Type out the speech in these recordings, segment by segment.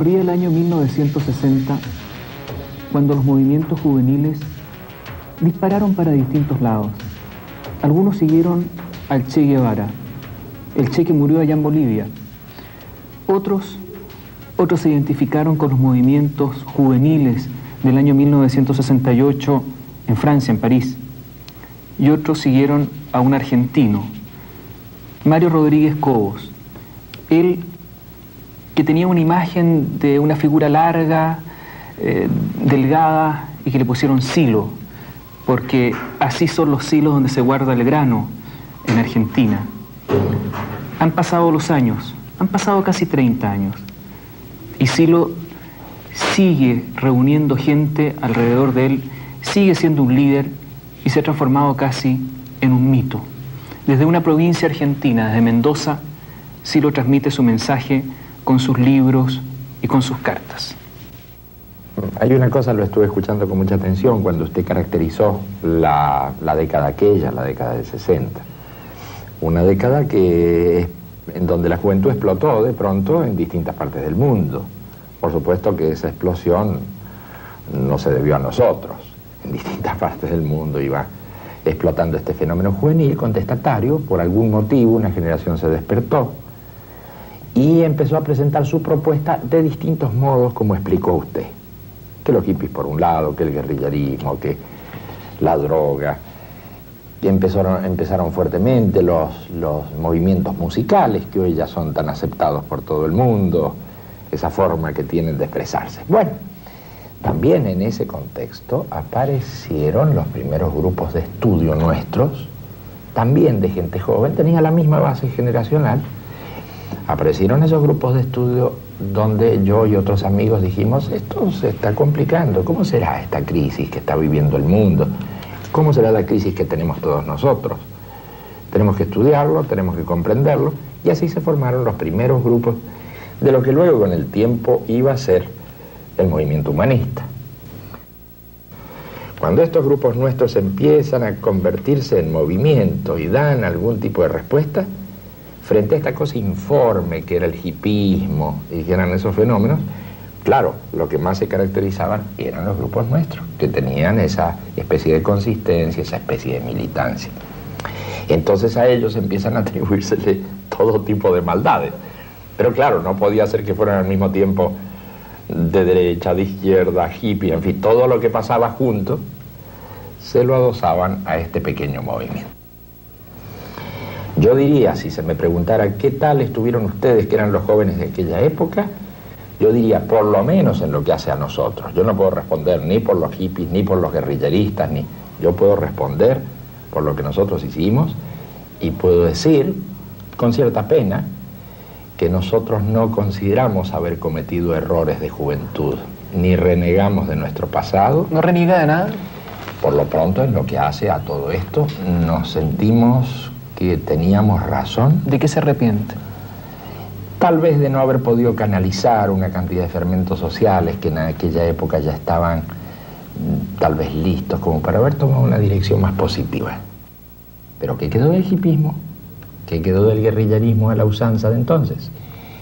Corría el año 1960 cuando los movimientos juveniles dispararon para distintos lados. Algunos siguieron al Che Guevara, el Che que murió allá en Bolivia. Otros se identificaron con los movimientos juveniles del año 1968 en Francia, en París. Y otros siguieron a un argentino, Mario Rodríguez Cobos. Él, que tenía una imagen de una figura larga, delgada, y que le pusieron silo, porque así son los silos donde se guarda el grano en Argentina. Han pasado los años, han pasado casi 30 años, y Silo sigue reuniendo gente alrededor de él, sigue siendo un líder y se ha transformado casi en un mito. Desde una provincia argentina, desde Mendoza, Silo transmite su mensaje con sus libros y con sus cartas. Hay una cosa, lo estuve escuchando con mucha atención cuando usted caracterizó la década aquella, la década del 60. Una década en donde la juventud explotó de pronto en distintas partes del mundo. Por supuesto que esa explosión no se debió a nosotros. En distintas partes del mundo iba explotando este fenómeno juvenil contestatario. Por algún motivo una generación se despertó y empezó a presentar su propuesta de distintos modos, como explicó usted. Que los hippies por un lado, que el guerrillerismo, que la droga. Y empezaron fuertemente los movimientos musicales, que hoy ya son tan aceptados por todo el mundo, esa forma que tienen de expresarse. Bueno, también en ese contexto aparecieron los primeros grupos de estudio nuestros, también de gente joven, tenía la misma base generacional. Aparecieron esos grupos de estudio donde yo y otros amigos dijimos, esto se está complicando, ¿cómo será esta crisis que está viviendo el mundo? ¿Cómo será la crisis que tenemos todos nosotros? Tenemos que estudiarlo, tenemos que comprenderlo, y así se formaron los primeros grupos de lo que luego con el tiempo iba a ser el movimiento humanista. Cuando estos grupos nuestros empiezan a convertirse en movimiento y dan algún tipo de respuesta frente a esta cosa informe que era el hipismo y que eran esos fenómenos, claro, lo que más se caracterizaban eran los grupos nuestros, que tenían esa especie de consistencia, esa especie de militancia. Entonces a ellos empiezan a atribuírsele todo tipo de maldades. Pero claro, no podía ser que fueran al mismo tiempo de derecha, de izquierda, hippie, en fin, todo lo que pasaba junto se lo adosaban a este pequeño movimiento. Yo diría, si se me preguntara qué tal estuvieron ustedes, que eran los jóvenes de aquella época, yo diría, por lo menos en lo que hace a nosotros. Yo no puedo responder ni por los hippies, ni por los guerrilleristas, yo puedo responder por lo que nosotros hicimos, y puedo decir, con cierta pena, que nosotros no consideramos haber cometido errores de juventud, ni renegamos de nuestro pasado. ¿No reniega de nada? Por lo pronto, en lo que hace a todo esto, nos sentimos que teníamos razón. ¿De qué se arrepiente? Tal vez de no haber podido canalizar una cantidad de fermentos sociales que en aquella época ya estaban tal vez listos como para haber tomado una dirección más positiva. Pero ¿qué quedó del hipismo? ¿Qué quedó del guerrillerismo a la usanza de entonces?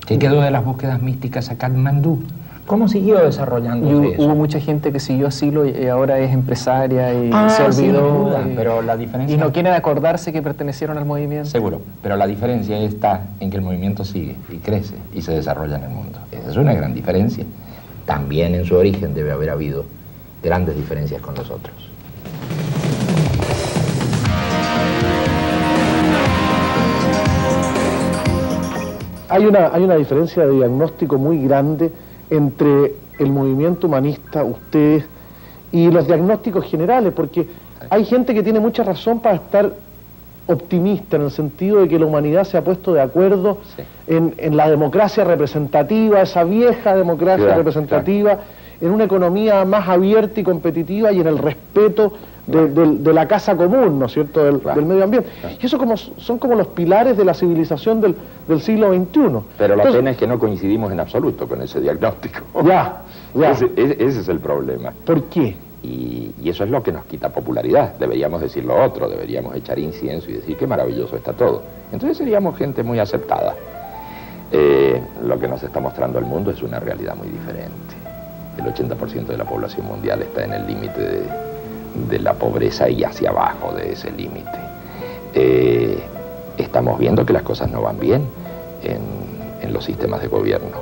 ¿Qué quedó de las búsquedas místicas a Katmandú? ¿Cómo siguió desarrollándose eso? Hubo mucha gente que siguió Silo y ahora es empresaria y se olvidó. Sin duda, pero la diferencia... Y no quieren acordarse que pertenecieron al movimiento. Seguro, pero la diferencia está en que el movimiento sigue y crece y se desarrolla en el mundo. Esa es una gran diferencia. También en su origen debe haber habido grandes diferencias con los otros. Hay una diferencia de diagnóstico muy grande entre el movimiento humanista, ustedes, y los diagnósticos generales, porque hay gente que tiene mucha razón para estar optimista en el sentido de que la humanidad se ha puesto de acuerdo en la democracia representativa, esa vieja democracia representativa, en una economía más abierta y competitiva y en el respeto de la casa común, ¿no es cierto?, del medio ambiente. Y eso son como los pilares de la civilización del siglo XXI. Pero la pena es que no coincidimos en absoluto con ese diagnóstico. Ya. Ese es el problema. ¿Por qué? Y eso es lo que nos quita popularidad. Deberíamos decir lo otro, deberíamos echar incienso y decir qué maravilloso está todo. Entonces seríamos gente muy aceptada. Lo que nos está mostrando el mundo es una realidad muy diferente. El 80% de la población mundial está en el límite de la pobreza y hacia abajo de ese límite. Estamos viendo que las cosas no van bien en los sistemas de gobierno.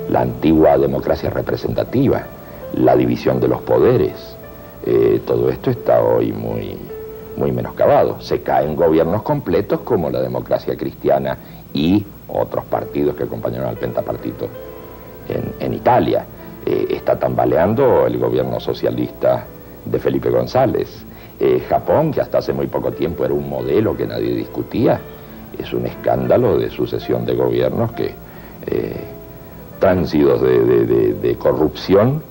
La antigua democracia representativa, la división de los poderes, todo esto está hoy muy menoscabado. Se caen gobiernos completos como la democracia cristiana y otros partidos que acompañaron al pentapartito en Italia. Está tambaleando el gobierno socialista de Felipe González. Japón, que hasta hace muy poco tiempo era un modelo que nadie discutía, es un escándalo de sucesión de gobiernos que, tránsitos de corrupción,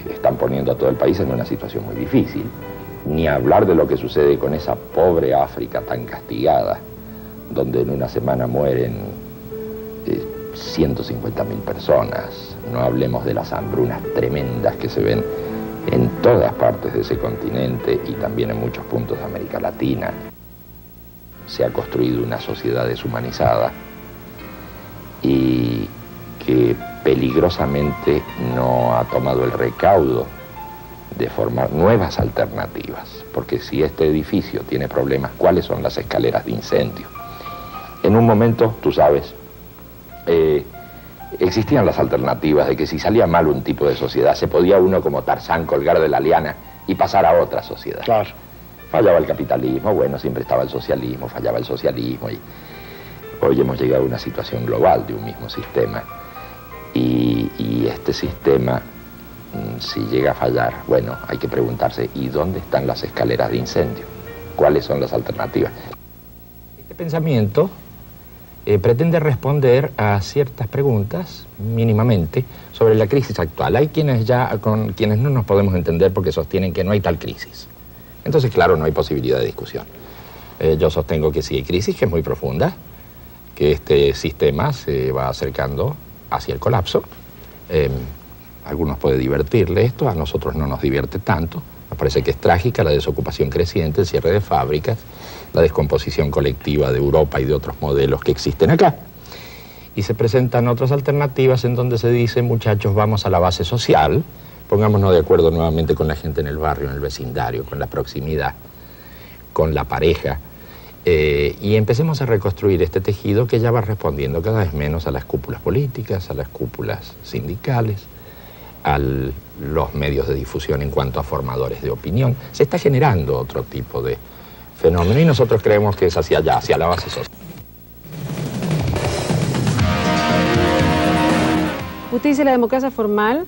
están poniendo a todo el país en una situación muy difícil. Ni hablar de lo que sucede con esa pobre África tan castigada, donde en una semana mueren 150.000 personas. No hablemos de las hambrunas tremendas que se ven en todas partes de ese continente y también en muchos puntos de América Latina. Se ha construido una sociedad deshumanizada y que peligrosamente no ha tomado el recaudo de formar nuevas alternativas, porque si este edificio tiene problemas, ¿cuáles son las escaleras de incendio? En un momento, tú sabes, existían las alternativas de que si salía mal un tipo de sociedad, se podía uno como Tarzán colgar de la liana y pasar a otra sociedad. Claro. Fallaba el capitalismo, bueno, siempre estaba el socialismo, fallaba el socialismo y hoy hemos llegado a una situación global de un mismo sistema y este sistema, si llega a fallar, bueno, hay que preguntarse, ¿y dónde están las escaleras de incendio? ¿Cuáles son las alternativas? Este pensamiento pretende responder a ciertas preguntas, mínimamente, sobre la crisis actual. Hay quienes con quienes no nos podemos entender porque sostienen que no hay tal crisis. Entonces, claro, no hay posibilidad de discusión. Yo sostengo que sí hay crisis, que es muy profunda, que este sistema se va acercando hacia el colapso. A algunos puede divertirle esto, a nosotros no nos divierte tanto. Nos parece que es trágica la desocupación creciente, el cierre de fábricas, la descomposición colectiva de Europa y de otros modelos que existen acá. Y se presentan otras alternativas en donde se dice, muchachos, vamos a la base social, pongámonos de acuerdo nuevamente con la gente en el barrio, en el vecindario, con la proximidad, con la pareja, y empecemos a reconstruir este tejido que ya va respondiendo cada vez menos a las cúpulas políticas, a las cúpulas sindicales, a los medios de difusión en cuanto a formadores de opinión. Se está generando otro tipo de fenómeno y nosotros creemos que es hacia allá, hacia la base social. Usted dice la democracia formal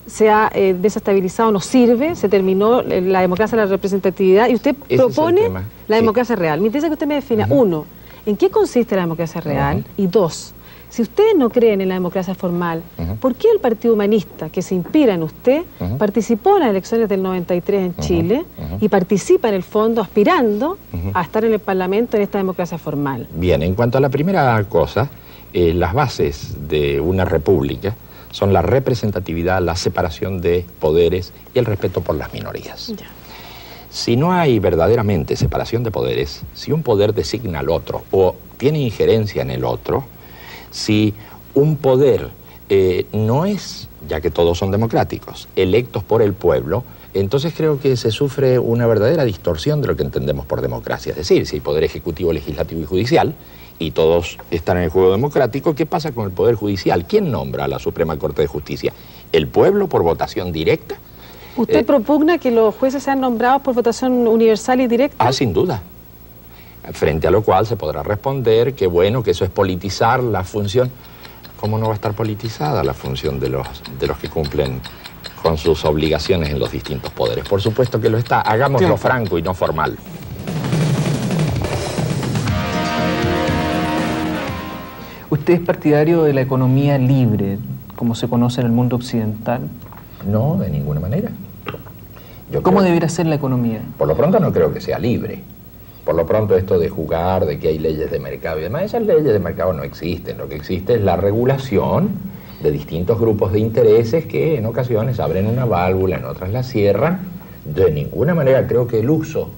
se ha desestabilizado, no sirve, se terminó la democracia de la representatividad y usted propone la democracia real. Me interesa que usted me defina, uno, ¿en qué consiste la democracia real? Y dos, si ustedes no creen en la democracia formal, ¿por qué el Partido Humanista, que se inspira en usted, participó en las elecciones del 93 en Chile y participa en el fondo aspirando a estar en el Parlamento en esta democracia formal? Bien, en cuanto a la primera cosa, las bases de una república son la representatividad, la separación de poderes y el respeto por las minorías. Ya. Si no hay verdaderamente separación de poderes, si un poder designa al otro o tiene injerencia en el otro, si un poder no es, ya que todos son democráticos, electos por el pueblo, entonces creo que se sufre una verdadera distorsión de lo que entendemos por democracia. Es decir, si hay poder ejecutivo, legislativo y judicial, y todos están en el juego democrático, ¿qué pasa con el Poder Judicial? ¿Quién nombra a la Suprema Corte de Justicia? ¿El pueblo por votación directa? ¿Usted propugna que los jueces sean nombrados por votación universal y directa? Sin duda. Frente a lo cual se podrá responder que bueno, que eso es politizar la función. ¿Cómo no va a estar politizada la función de los que cumplen con sus obligaciones en los distintos poderes? Por supuesto que lo está. Hagámoslo franco y no formal. ¿Usted es partidario de la economía libre, como se conoce en el mundo occidental? No, de ninguna manera. ¿Cómo debería ser la economía? Por lo pronto no creo que sea libre. Por lo pronto esto de jugar, de que hay leyes de mercado y demás, esas leyes de mercado no existen. Lo que existe es la regulación de distintos grupos de intereses que en ocasiones abren una válvula, en otras la cierran. De ninguna manera creo que el uso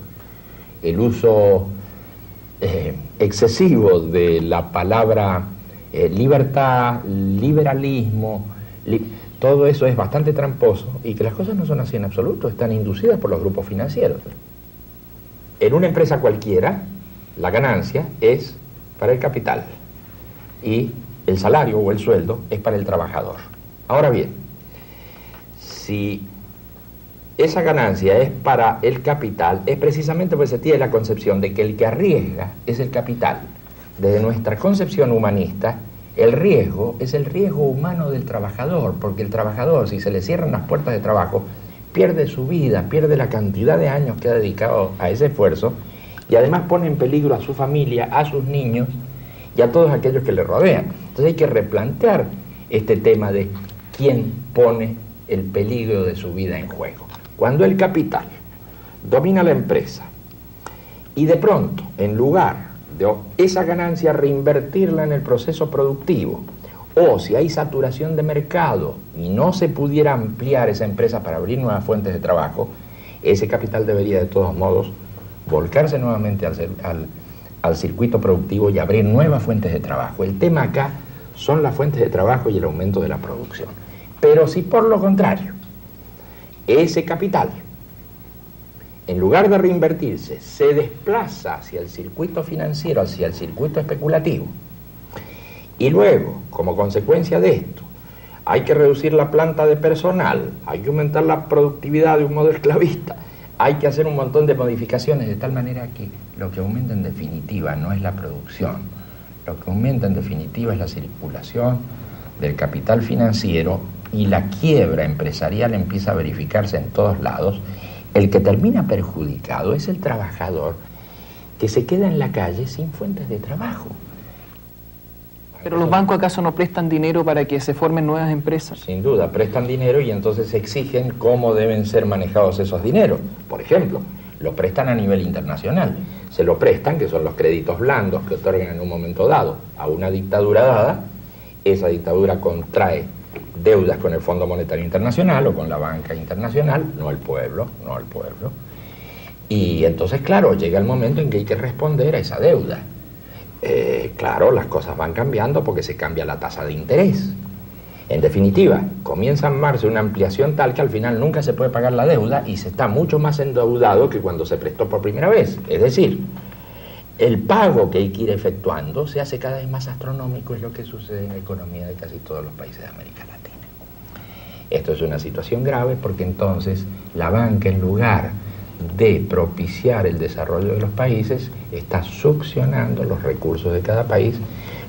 excesivo de la palabra libertad, liberalismo, todo eso es bastante tramposo y que las cosas no son así en absoluto, están inducidas por los grupos financieros. En una empresa cualquiera, la ganancia es para el capital y el salario o el sueldo es para el trabajador. Ahora bien, si esa ganancia es para el capital, es precisamente porque se tiene la concepción de que el que arriesga es el capital. Desde nuestra concepción humanista, el riesgo es el riesgo humano del trabajador, porque el trabajador, si se le cierran las puertas de trabajo, pierde su vida, pierde la cantidad de años que ha dedicado a ese esfuerzo y además pone en peligro a su familia, a sus niños y a todos aquellos que le rodean. Entonces hay que replantear este tema de quién pone el peligro de su vida en juego. Cuando el capital domina la empresa y de pronto, en lugar de esa ganancia reinvertirla en el proceso productivo, o si hay saturación de mercado y no se pudiera ampliar esa empresa para abrir nuevas fuentes de trabajo, ese capital debería de todos modos volcarse nuevamente al circuito productivo y abrir nuevas fuentes de trabajo. El tema acá son las fuentes de trabajo y el aumento de la producción. Pero si por lo contrario, ese capital, en lugar de reinvertirse, se desplaza hacia el circuito financiero, hacia el circuito especulativo, y luego, como consecuencia de esto, hay que reducir la planta de personal, hay que aumentar la productividad de un modo esclavista, hay que hacer un montón de modificaciones de tal manera que lo que aumenta en definitiva no es la producción, lo que aumenta en definitiva es la circulación del capital financiero y la quiebra empresarial empieza a verificarse en todos lados. El que termina perjudicado es el trabajador que se queda en la calle sin fuentes de trabajo. ¿Pero los bancos acaso no prestan dinero para que se formen nuevas empresas? Sin duda, prestan dinero y entonces exigen cómo deben ser manejados esos dineros. Por ejemplo, lo prestan a nivel internacional. Se lo prestan, que son los créditos blandos que otorgan en un momento dado a una dictadura dada. Esa dictadura contrae deudas con el Fondo Monetario Internacional o con la banca internacional, no el pueblo, no el pueblo. Y entonces, claro, llega el momento en que hay que responder a esa deuda. Claro, las cosas van cambiando porque se cambia la tasa de interés. En definitiva, comienza a armarse una ampliación tal que al final nunca se puede pagar la deuda y se está mucho más endeudado que cuando se prestó por primera vez. Es decir, el pago que hay que ir efectuando se hace cada vez más astronómico, es lo que sucede en la economía de casi todos los países de América Latina. Esto es una situación grave porque entonces la banca, en lugar de propiciar el desarrollo de los países, está succionando los recursos de cada país,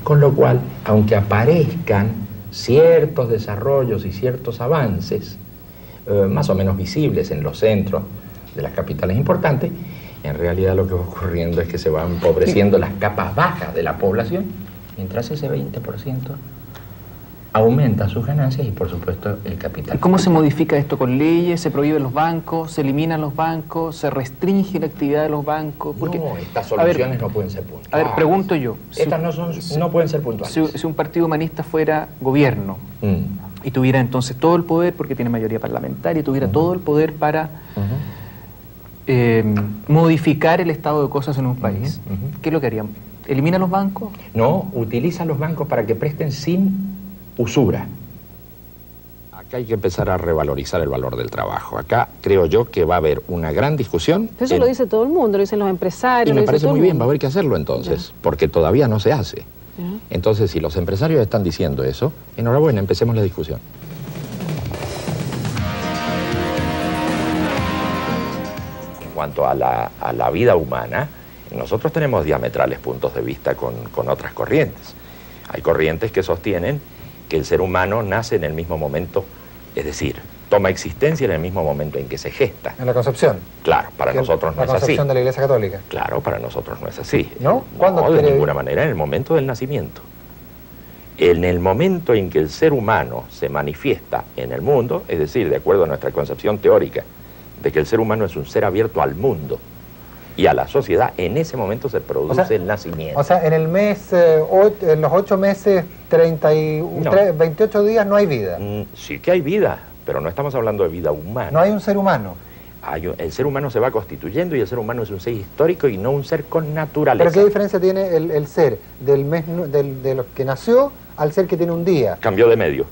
con lo cual, aunque aparezcan ciertos desarrollos y ciertos avances, más o menos visibles en los centros de las capitales importantes, en realidad lo que va ocurriendo es que se van empobreciendo las capas bajas de la población, mientras ese 20% aumenta sus ganancias y, por supuesto, el capital. ¿Y cómo se modifica esto? ¿Con leyes? ¿Se prohíben los bancos? ¿Se eliminan los bancos? ¿Se restringe la actividad de los bancos? Porque, no, estas soluciones no pueden ser puntuales. A ver, pregunto yo. Estas no pueden ser puntuales. Si un partido humanista fuera gobierno y tuviera entonces todo el poder, porque tiene mayoría parlamentaria, y tuviera todo el poder para modificar el estado de cosas en un país, ¿qué es lo que harían? ¿Elimina los bancos? No, utiliza los bancos para que presten sin usura. Acá hay que empezar a revalorizar el valor del trabajo. Acá creo yo que va a haber una gran discusión. Pero eso lo dice todo el mundo, lo dicen los empresarios. Y me parece muy bien, va a haber que hacerlo entonces, porque todavía no se hace. Entonces, si los empresarios están diciendo eso, enhorabuena, empecemos la discusión. En cuanto a la vida humana, nosotros tenemos diametrales puntos de vista con otras corrientes. Hay corrientes que sostienen que el ser humano nace en el mismo momento, es decir, toma existencia en el mismo momento en que se gesta. En la concepción. Claro, para nosotros no es así. La concepción de la Iglesia Católica. Claro, para nosotros no es así. ¿No? ¿Cuándo? No, de ninguna manera, en el momento del nacimiento. En el momento en que el ser humano se manifiesta en el mundo, es decir, de acuerdo a nuestra concepción teórica de que el ser humano es un ser abierto al mundo y a la sociedad, en ese momento se produce el nacimiento. O sea, en el mes, en los 8 meses, 28 días no hay vida. Sí que hay vida, pero no estamos hablando de vida humana. No hay un ser humano. El ser humano se va constituyendo y el ser humano es un ser histórico y no un ser con naturaleza. ¿Pero qué diferencia tiene el ser de lo que nació al ser que tiene un día? Cambió de medio.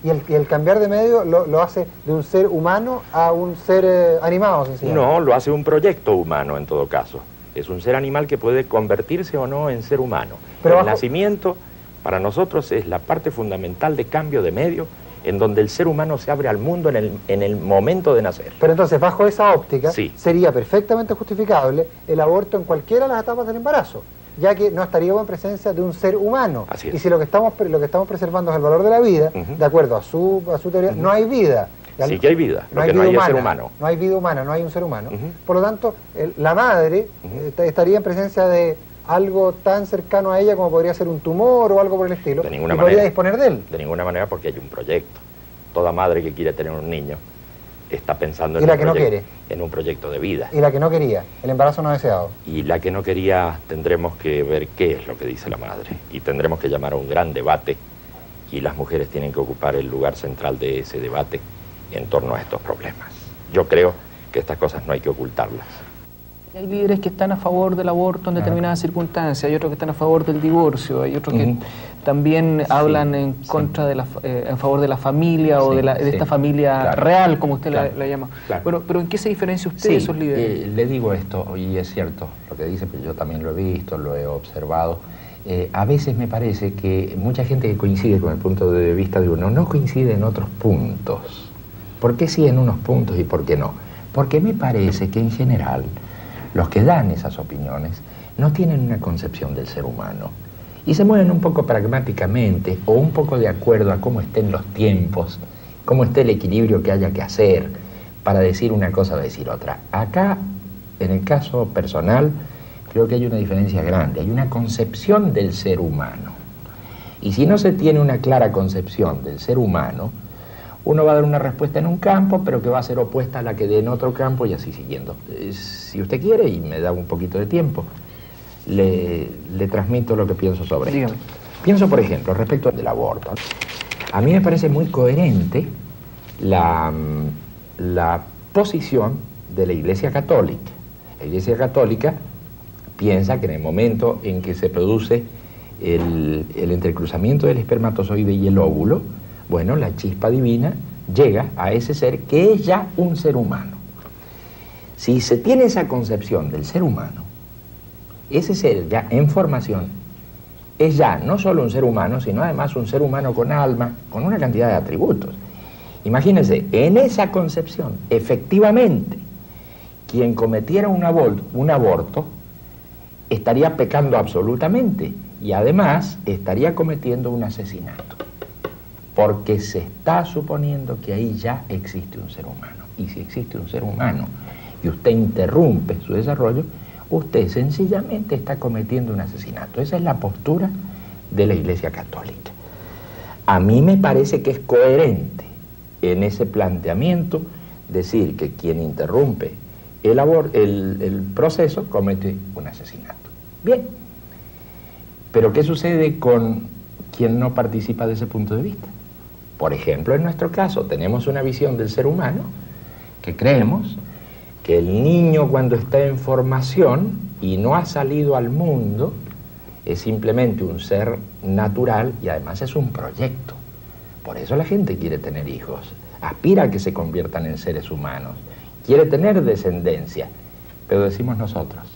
Y el cambiar de medio lo hace de un ser humano a un ser animado, sencillamente. No, lo hace un proyecto humano en todo caso. Es un ser animal que puede convertirse o no en ser humano. Pero el nacimiento para nosotros es la parte fundamental de cambio de medio, en donde el ser humano se abre al mundo en el momento de nacer. Pero entonces, bajo esa óptica, sí, sería perfectamente justificable el aborto en cualquiera de las etapas del embarazo, ya que no estaríamos en presencia de un ser humano. Así es. Y si lo que estamos preservando es el valor de la vida, de acuerdo a su teoría, no hay vida. Sí que hay vida, lo que no hay es ser humano. No hay vida humana, no hay un ser humano. Por lo tanto, la madre estaría en presencia de algo tan cercano a ella como podría ser un tumor o algo por el estilo. De ninguna manera. Podría disponer de él. De ninguna manera, porque hay un proyecto. Toda madre que quiere tener un niño está pensando en un proyecto de vida. Y la que no quería, el embarazo no deseado. Y la que no quería, tendremos que ver qué es lo que dice la madre. Y tendremos que llamar a un gran debate. Y las mujeres tienen que ocupar el lugar central de ese debate en torno a estos problemas. Yo creo que estas cosas no hay que ocultarlas. Hay líderes que están a favor del aborto en determinadas circunstancias, hay otros que están a favor del divorcio, hay otros que también hablan en contra de en favor de la familia o de esta familia real, como usted la llama. Bueno, pero ¿en qué se diferencia usted de esos líderes? Le digo esto, y es cierto lo que dice, pero yo también lo he visto, lo he observado. A veces me parece que mucha gente que coincide con el punto de vista de uno no coincide en otros puntos. ¿Por qué sí en unos puntos y por qué no? Porque me parece que en general los que dan esas opiniones no tienen una concepción del ser humano y se mueven un poco pragmáticamente o un poco de acuerdo a cómo estén los tiempos, cómo esté el equilibrio que haya que hacer para decir una cosa o decir otra. Acá, en el caso personal, creo que hay una diferencia grande, hay una concepción del ser humano. Y si no se tiene una clara concepción del ser humano, uno va a dar una respuesta en un campo, pero que va a ser opuesta a la que dé en otro campo y así siguiendo. Si usted quiere, y me da un poquito de tiempo, le transmito lo que pienso sobre esto. Pienso, por ejemplo, respecto del aborto. A mí me parece muy coherente la posición de la Iglesia Católica. La Iglesia Católica piensa que en el momento en que se produce el entrecruzamiento del espermatozoide y el óvulo, bueno, la chispa divina llega a ese ser que es ya un ser humano. Si se tiene esa concepción del ser humano, ese ser ya en formación es ya no solo un ser humano, sino además un ser humano con alma, con una cantidad de atributos. Imagínense, en esa concepción, efectivamente, quien cometiera un aborto estaría pecando absolutamente y además estaría cometiendo un asesinato. Porque se está suponiendo que ahí ya existe un ser humano. Y si existe un ser humano y usted interrumpe su desarrollo, usted sencillamente está cometiendo un asesinato. Esa es la postura de la Iglesia Católica. A mí me parece que es coherente en ese planteamiento decir que quien interrumpe el proceso comete un asesinato. Bien, pero ¿qué sucede con quien no participa de ese punto de vista? Por ejemplo, en nuestro caso, tenemos una visión del ser humano que creemos que el niño cuando está en formación y no ha salido al mundo es simplemente un ser natural y además es un proyecto. Por eso la gente quiere tener hijos, aspira a que se conviertan en seres humanos, quiere tener descendencia, pero decimos nosotros,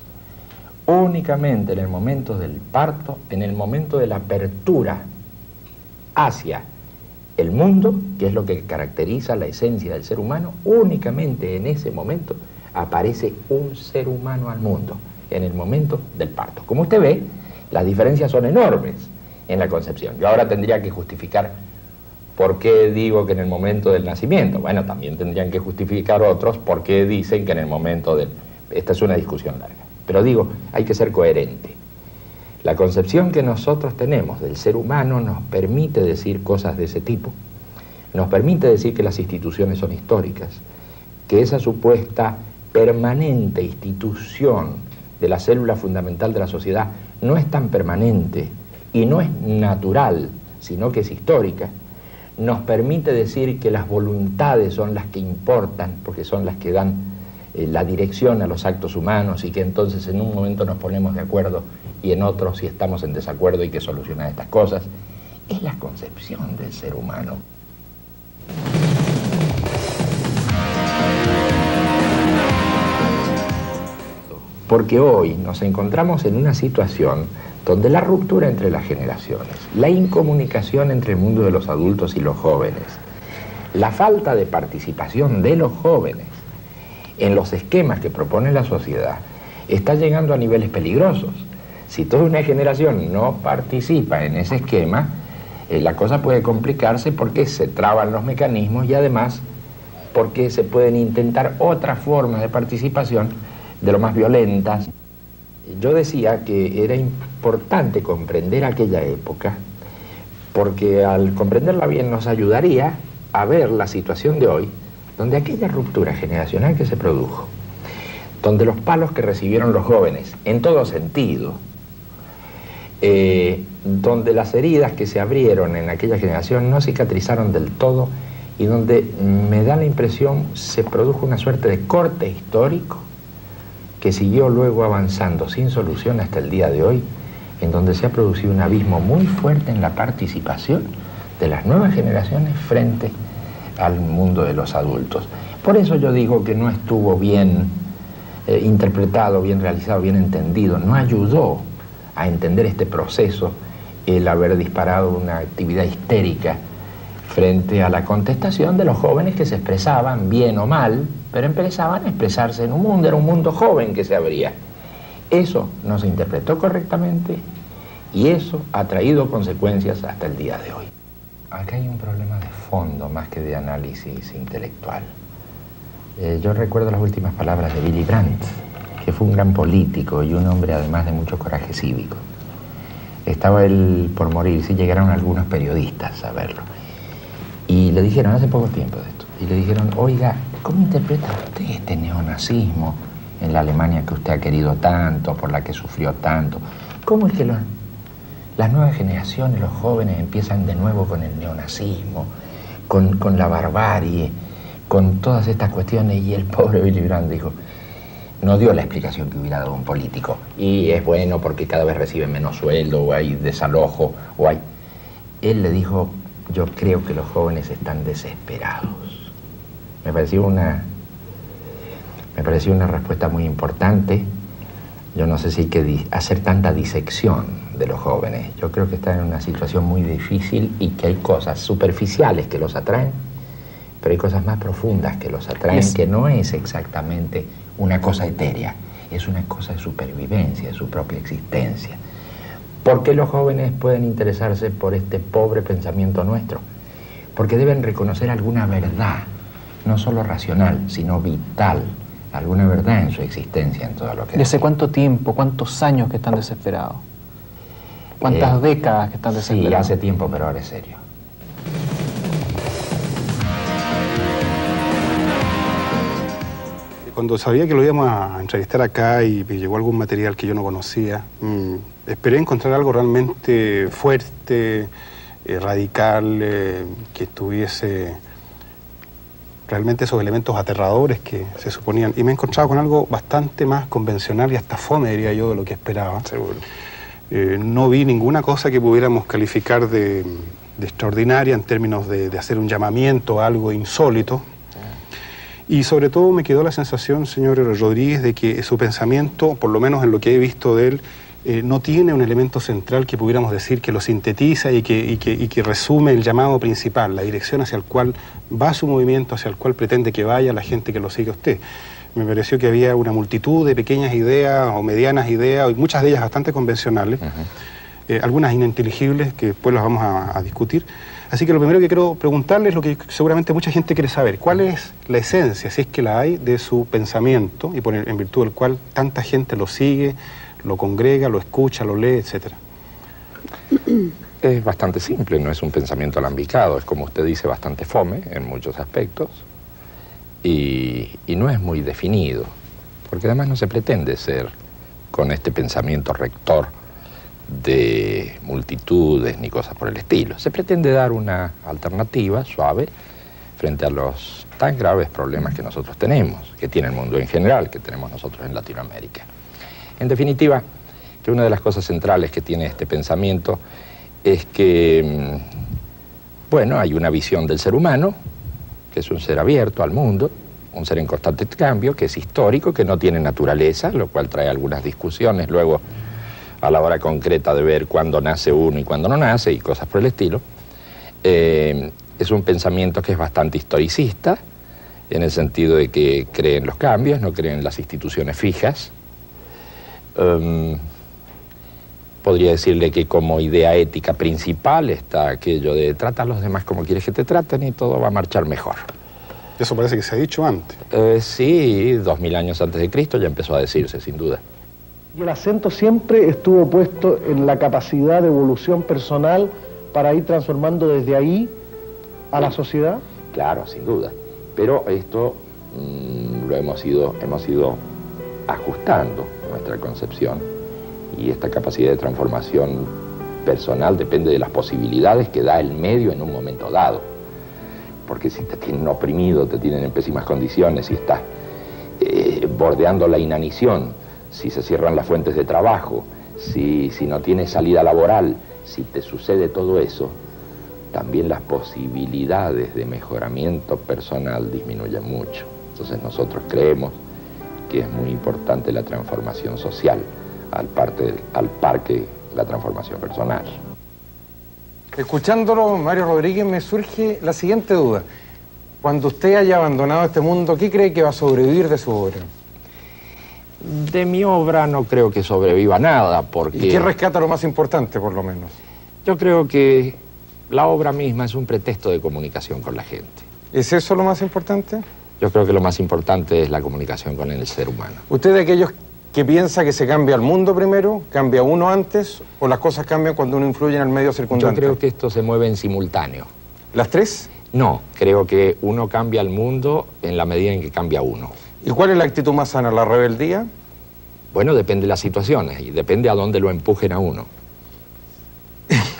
únicamente en el momento del parto, en el momento de la apertura hacia el mundo, que es lo que caracteriza la esencia del ser humano, únicamente en ese momento aparece un ser humano al mundo, en el momento del parto. Como usted ve, las diferencias son enormes en la concepción. Yo ahora tendría que justificar por qué digo que en el momento del nacimiento. Bueno, también tendrían que justificar otros por qué dicen que en el momento del... Esta es una discusión larga. Pero digo, hay que ser coherente. La concepción que nosotros tenemos del ser humano nos permite decir cosas de ese tipo, nos permite decir que las instituciones son históricas, que esa supuesta permanente institución de la célula fundamental de la sociedad no es tan permanente y no es natural, sino que es histórica, nos permite decir que las voluntades son las que importan, porque son las que dan la dirección a los actos humanos, y que entonces en un momento nos ponemos de acuerdo y en otro, si estamos en desacuerdo, hay que solucionar estas cosas. Es la concepción del ser humano. Porque hoy nos encontramos en una situación donde la ruptura entre las generaciones, la incomunicación entre el mundo de los adultos y los jóvenes, la falta de participación de los jóvenes en los esquemas que propone la sociedad, está llegando a niveles peligrosos. Si toda una generación no participa en ese esquema, la cosa puede complicarse porque se traban los mecanismos y además porque se pueden intentar otras formas de participación de lo más violentas. Yo decía que era importante comprender aquella época porque al comprenderla bien nos ayudaría a ver la situación de hoy, donde aquella ruptura generacional que se produjo, donde los palos que recibieron los jóvenes, en todo sentido, donde las heridas que se abrieron en aquella generación no cicatrizaron del todo y donde me da la impresión se produjo una suerte de corte histórico que siguió luego avanzando sin solución hasta el día de hoy, en donde se ha producido un abismo muy fuerte en la participación de las nuevas generaciones frente al mundo de los adultos. Por eso yo digo que no estuvo bien interpretado, bien realizado, bien entendido, no ayudó a entender este proceso el haber disparado una actividad histérica frente a la contestación de los jóvenes que se expresaban bien o mal, pero empezaban a expresarse en un mundo, era un mundo joven que se abría. Eso no se interpretó correctamente y eso ha traído consecuencias hasta el día de hoy. Acá hay un problema de fondo más que de análisis intelectual. Yo recuerdo las últimas palabras de Willy Brandt, que fue un gran político y un hombre además de mucho coraje cívico. Estaba él por morir, sí llegaron algunos periodistas a verlo. Y le dijeron, hace poco tiempo de esto, y le dijeron, oiga, ¿cómo interpreta usted este neonazismo en la Alemania que usted ha querido tanto, por la que sufrió tanto? ¿Cómo es que las nuevas generaciones, los jóvenes, empiezan de nuevo con el neonazismo, con la barbarie, con todas estas cuestiones? Y el pobre Willy Brandt dijo, no dio la explicación que hubiera dado un político. Y es bueno porque cada vez reciben menos sueldo, o hay desalojo, o hay... Él le dijo, yo creo que los jóvenes están desesperados. Me pareció una respuesta muy importante. Yo no sé si hay que hacer tanta disección de los jóvenes. Yo creo que están en una situación muy difícil y que hay cosas superficiales que los atraen, pero hay cosas más profundas que los atraen, que no es exactamente una cosa etérea, es una cosa de supervivencia, de su propia existencia. ¿Por qué los jóvenes pueden interesarse por este pobre pensamiento nuestro? Porque deben reconocer alguna verdad, no solo racional, sino vital, alguna verdad en su existencia, en todo lo que... ¿Desde cuánto tiempo, cuántos años que están desesperados? ¿Cuántas décadas que están desesperados? Sí, hace tiempo, pero ahora es serio. Cuando sabía que lo íbamos a entrevistar acá y me llegó algún material que yo no conocía, esperé encontrar algo realmente fuerte, radical, que tuviese realmente esos elementos aterradores que se suponían. Y me he encontrado con algo bastante más convencional y hasta fome, diría yo, de lo que esperaba. Seguro. No vi ninguna cosa que pudiéramos calificar de extraordinaria en términos de hacer un llamamiento a algo insólito. Y sobre todo me quedó la sensación, señor Rodríguez, de que su pensamiento, por lo menos en lo que he visto de él, no tiene un elemento central que pudiéramos decir que lo sintetiza y que resume el llamado principal, la dirección hacia el cual va su movimiento, hacia el cual pretende que vaya la gente que lo sigue a usted. Me pareció que había una multitud de pequeñas ideas o medianas ideas, y muchas de ellas bastante convencionales, algunas ininteligibles que después las vamos a discutir. Así que lo primero que quiero preguntarle es lo que seguramente mucha gente quiere saber. ¿Cuál es la esencia, si es que la hay, de su pensamiento y en virtud del cual tanta gente lo sigue, lo congrega, lo escucha, lo lee, etcétera? Es bastante simple, no es un pensamiento alambicado, es como usted dice, bastante fome en muchos aspectos y no es muy definido, porque además no se pretende ser con este pensamiento rector de multitudes ni cosas por el estilo. Se pretende dar una alternativa suave frente a los tan graves problemas que nosotros tenemos, que tiene el mundo en general, que tenemos nosotros en Latinoamérica. En definitiva, que una de las cosas centrales que tiene este pensamiento es que, bueno, hay una visión del ser humano, que es un ser abierto al mundo, un ser en constante cambio, que es histórico, que no tiene naturaleza, lo cual trae algunas discusiones luego a la hora concreta de ver cuándo nace uno y cuándo no nace y cosas por el estilo. Es un pensamiento que es bastante historicista, en el sentido de que cree en los cambios, no cree en las instituciones fijas. Podría decirle que como idea ética principal está aquello de trata a los demás como quieres que te traten y todo va a marchar mejor. Eso parece que se ha dicho antes. Sí, 2000 años antes de Cristo ya empezó a decirse, sin duda. Y el acento siempre estuvo puesto en la capacidad de evolución personal para ir transformando desde ahí a la sociedad. Claro, sin duda. Pero esto lo hemos ido ajustando nuestra concepción, y esta capacidad de transformación personal depende de las posibilidades que da el medio en un momento dado. Porque si te tienen oprimido, te tienen en pésimas condiciones, si estás bordeando la inanición, si se cierran las fuentes de trabajo, si no tienes salida laboral, si te sucede todo eso, también las posibilidades de mejoramiento personal disminuyen mucho. Entonces nosotros creemos que es muy importante la transformación social, al par que la transformación personal. Escuchándolo, Mario Rodríguez, me surge la siguiente duda. Cuando usted haya abandonado este mundo, ¿qué cree que va a sobrevivir de su obra? De mi obra no creo que sobreviva nada, porque... ¿Y qué rescata lo más importante, por lo menos? Yo creo que la obra misma es un pretexto de comunicación con la gente. ¿Es eso lo más importante? Yo creo que lo más importante es la comunicación con el ser humano. ¿Usted de aquellos que piensa que se cambia el mundo primero, cambia uno antes, o las cosas cambian cuando uno influye en el medio circundante? Yo creo que esto se mueve en simultáneo. ¿Las tres? No, creo que uno cambia el mundo en la medida en que cambia uno. ¿Y cuál es la actitud más sana? ¿La rebeldía? Bueno, depende de las situaciones y depende a dónde lo empujen a uno.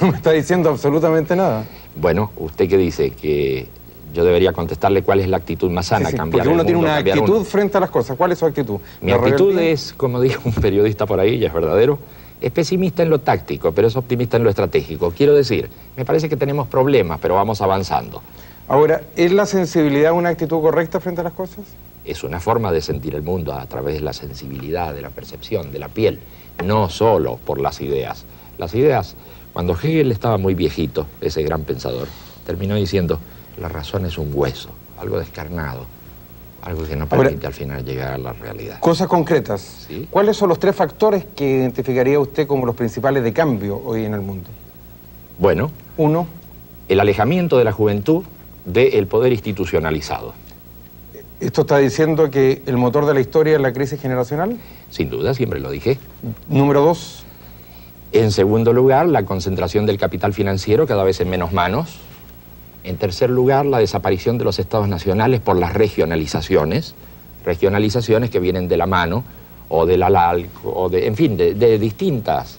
No me está diciendo absolutamente nada. Bueno, ¿usted qué dice? Que yo debería contestarle cuál es la actitud más sana, Sí, cambiar porque uno el tiene mundo, una cambiar actitud uno. frente a las cosas. ¿Cuál es su actitud? Mi actitud es, como dijo un periodista por ahí, y es verdadero, es pesimista en lo táctico, pero es optimista en lo estratégico. Quiero decir, me parece que tenemos problemas, pero vamos avanzando. Ahora, ¿es la sensibilidad una actitud correcta frente a las cosas? Es una forma de sentir el mundo a través de la sensibilidad, de la percepción, de la piel, no solo por las ideas. Las ideas, cuando Hegel estaba muy viejito, ese gran pensador, terminó diciendo, la razón es un hueso, algo descarnado, algo que no permite al final llegar a la realidad. Cosas concretas. ¿Sí? ¿Cuáles son los tres factores que identificaría usted como los principales de cambio hoy en el mundo? Bueno, Uno. el alejamiento de la juventud del poder institucionalizado. ¿Esto está diciendo que el motor de la historia es la crisis generacional? Sin duda, siempre lo dije. Número dos. En segundo lugar, la concentración del capital financiero cada vez en menos manos. En tercer lugar, la desaparición de los estados nacionales por las regionalizaciones que vienen de la mano, o de la LALC, o de, en fin, de distintas,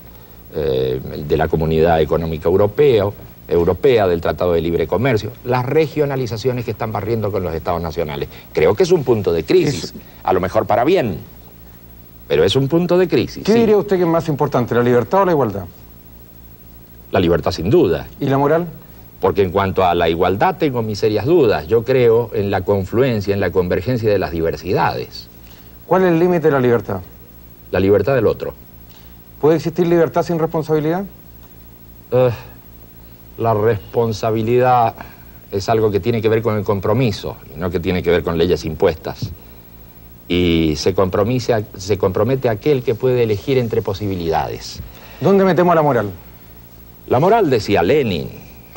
de la Comunidad Económica Europea, del Tratado de Libre Comercio, las regionalizaciones que están barriendo con los estados nacionales. Creo que es un punto de crisis, a lo mejor para bien, pero es un punto de crisis. ¿Qué diría usted que es más importante, la libertad o la igualdad? La libertad, sin duda. ¿Y la moral? Porque en cuanto a la igualdad tengo mis serias dudas. Yo creo en la confluencia, en la convergencia de las diversidades. ¿Cuál es el límite de la libertad? La libertad del otro. ¿Puede existir libertad sin responsabilidad? La responsabilidad es algo que tiene que ver con el compromiso, y no que tiene que ver con leyes impuestas. Y se compromete aquel que puede elegir entre posibilidades. ¿Dónde metemos la moral? La moral, decía Lenin,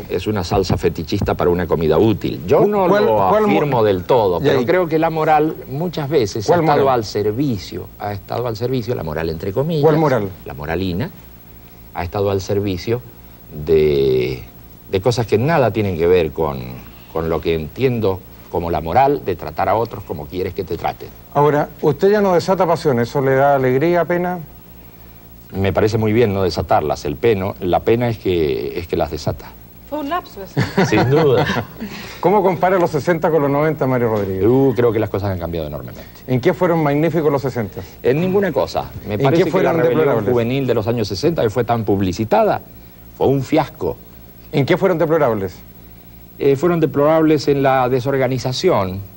es una salsa fetichista para una comida útil. Yo no lo afirmo del todo, pero creo que la moral muchas veces ha estado al servicio, la moral entre comillas. ¿Cuál moral? La moralina ha estado al servicio de cosas que nada tienen que ver con lo que entiendo como la moral de tratar a otros como quieres que te traten. Ahora, usted ya no desata pasión, ¿eso le da alegría, pena? Me parece muy bien no desatarlas. La pena es que las desata. Fue un lapso ese. Sin duda. ¿Cómo compara los 60 con los 90, Mario Rodríguez? Creo que las cosas han cambiado enormemente. ¿En qué fueron magníficos los 60? En ninguna cosa. Me parece que la rebelión juvenil de los años 60, que fue tan publicitada, fue un fiasco. ¿En qué fueron deplorables? Fueron deplorables en la desorganización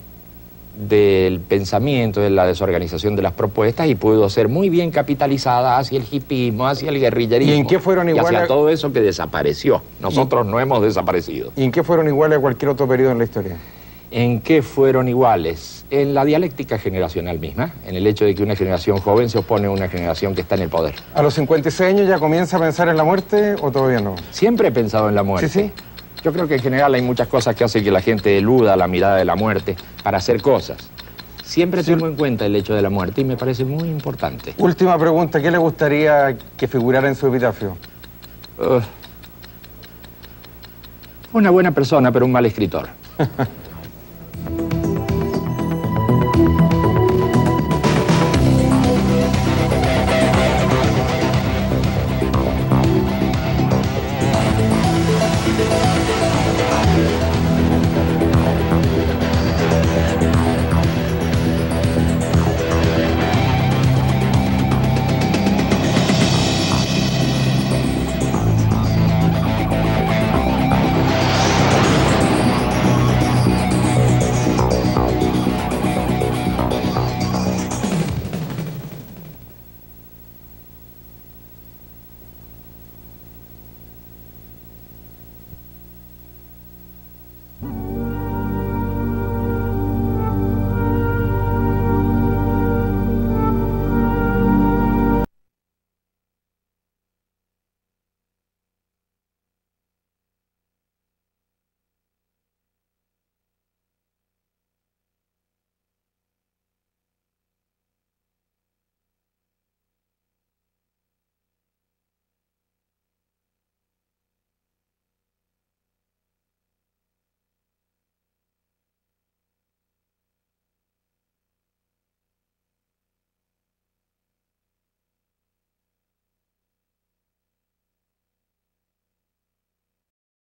del pensamiento, de la desorganización de las propuestas, y pudo ser muy bien capitalizada hacia el hipismo, hacia el guerrillerismo. ¿Y en qué fueron iguales? Y hacia todo eso que desapareció. Nosotros no hemos desaparecido. ¿Y en qué fueron iguales a cualquier otro periodo en la historia? ¿En qué fueron iguales? En la dialéctica generacional misma, en el hecho de que una generación joven se opone a una generación que está en el poder. ¿A los 56 años ya comienza a pensar en la muerte o todavía no? Siempre he pensado en la muerte. Sí, sí. Yo creo que en general hay muchas cosas que hacen que la gente eluda la mirada de la muerte para hacer cosas. Siempre tengo en cuenta el hecho de la muerte y me parece muy importante. Última pregunta, ¿qué le gustaría que figurara en su epitafio? Una buena persona, pero un mal escritor.